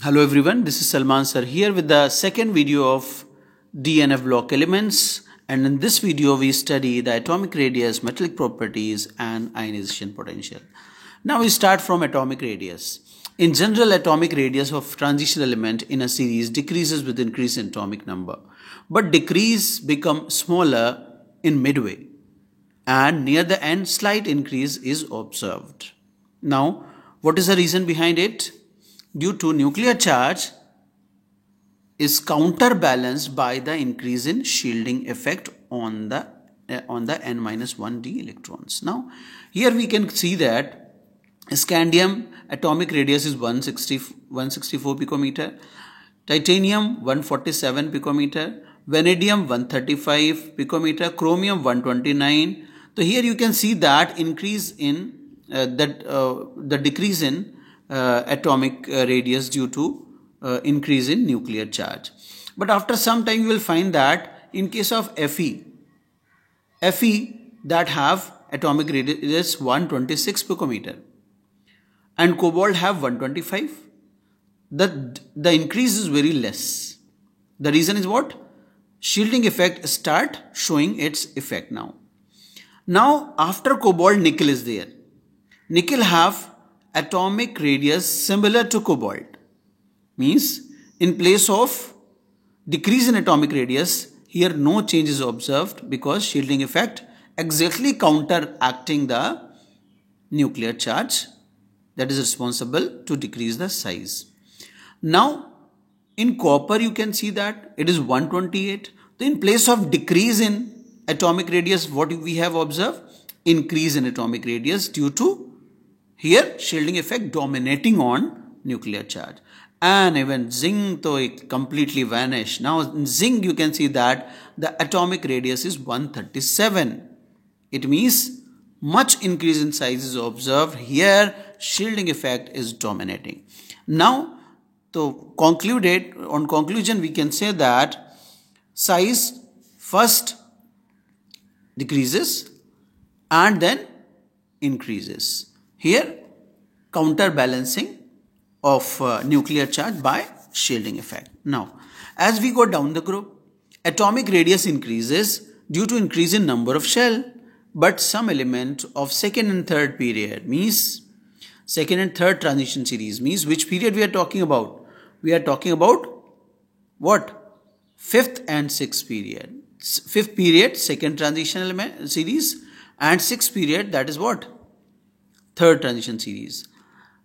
Hello everyone, this is Salman sir here with the second video of DNF block elements, and in this video we study the atomic radius, metallic properties and ionization potential. Now we start from atomic radius. In general, atomic radius of transition element in a series decreases with increase in atomic number, but decrease become smaller in midway and near the end slight increase is observed. Now what is the reason behind it? Due to nuclear charge is counterbalanced by the increase in shielding effect on the n-1d electrons. Now here we can see that scandium atomic radius is 164 picometer, titanium 147 picometer, vanadium 135 picometer, chromium 129. So here you can see that increase in the decrease in atomic radius due to increase in nuclear charge. But after some time you will find that in case of Fe that have atomic radius 126 picometer and cobalt have 125, the increase is very less. The reason is what? Shielding effect start showing its effect now. Now after cobalt, nickel is there. Nickel have atomic radius similar to cobalt, means in place of decrease in atomic radius, here no change is observed because shielding effect exactly counteracting the nuclear charge that is responsible to decrease the size. Now in copper you can see that it is 128. So in place of decrease in atomic radius, what we have observed? Increase in atomic radius due to here shielding effect dominating on nuclear charge. And even zinc, though it completely vanished. Now in zinc you can see that the atomic radius is 137. It means much increase in size is observed. Here shielding effect is dominating. Now to conclude, on conclusion we can say that size first decreases and then increases. Here counterbalancing of nuclear charge by shielding effect. Now as we go down the group, atomic radius increases due to increase in number of shell, but some element of second and third period, means second and third transition series, means which period we are talking about? We are talking about what? Fifth and sixth period. Fifth period second transition element series and sixth period, that is what? Third transition series,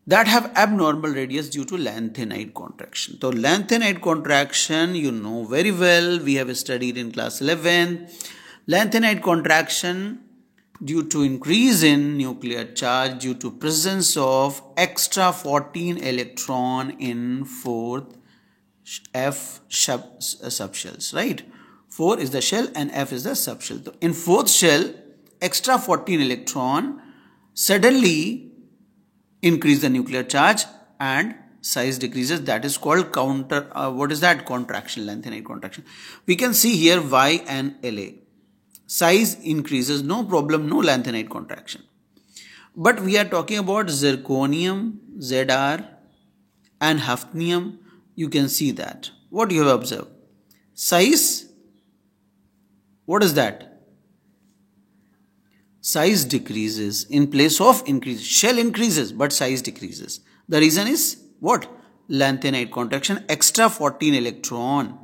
that have abnormal radius due to lanthanide contraction. So lanthanide contraction you know very well, we have studied in class 11. Lanthanide contraction due to increase in nuclear charge due to presence of extra 14 electron in fourth F subshells, right? 4 is the shell and F is the subshell. So in fourth shell, extra 14 electron suddenly increase the nuclear charge and size decreases. That is called what is that? Contraction, lanthanide contraction. We can see here Y and La. Size increases, no problem, no lanthanide contraction. But we are talking about zirconium, Zr and hafnium. You can see that. What you have observed? Size, what is that? Size decreases in place of increase. Shell increases but size decreases. The reason is what? Lanthanide contraction, extra 14 electron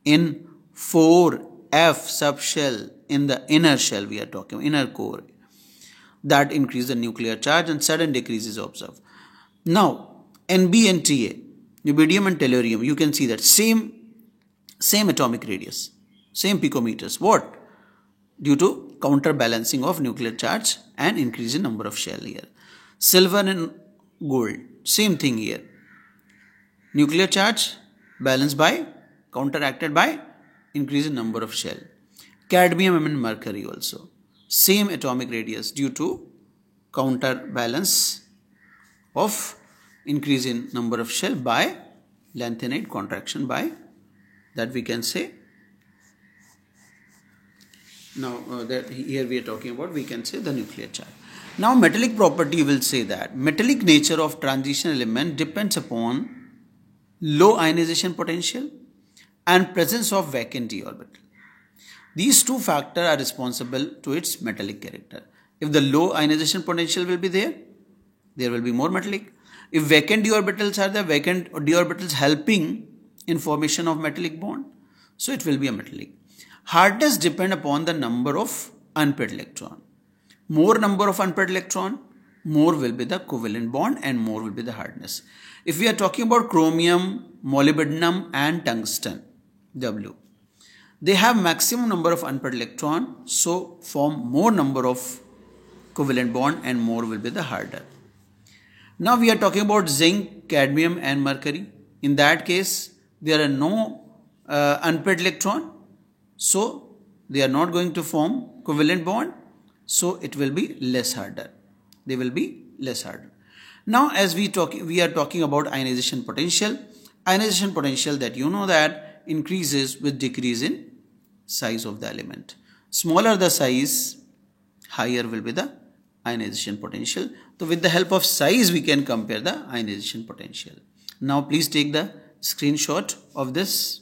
in 4F subshell in the inner shell we are talking, inner core. That increase the nuclear charge and sudden decrease is observed. Now Nb and Ta, rubidium and tellurium, you can see that same atomic radius, same picometers. What? Due to counterbalancing of nuclear charge and increase in number of shell here. Silver and gold, same thing here. Nuclear charge balanced by, counteracted by increase in number of shell. Cadmium and mercury also, same atomic radius due to counterbalance of increase in number of shell by lanthanide contraction by, that we can say. Now that here we are talking about, we can say the nuclear charge. Now metallic property will say that metallic nature of transition element depends upon low ionization potential and presence of vacant d orbital. These two factors are responsible to its metallic character. If the low ionization potential will be there will be more metallic. If vacant d orbitals are there, vacant d orbitals helping in formation of metallic bond, so it will be a metallic. Hardness depend upon the number of unpaired electron. More number of unpaired electron, more will be the covalent bond and more will be the hardness. If we are talking about chromium, molybdenum and tungsten, W, they have maximum number of unpaired electron, so form more number of covalent bond and more will be the harder. Now we are talking about zinc, cadmium and mercury. In that case, there are no unpaired electron, so they are not going to form covalent bond, so it will be less harder. They will be less harder. Now as we are talking about ionization potential. Ionization potential, that you know that increases with decrease in size of the element. Smaller the size, higher will be the ionization potential. So with the help of size we can compare the ionization potential. Now please take the screenshot of this.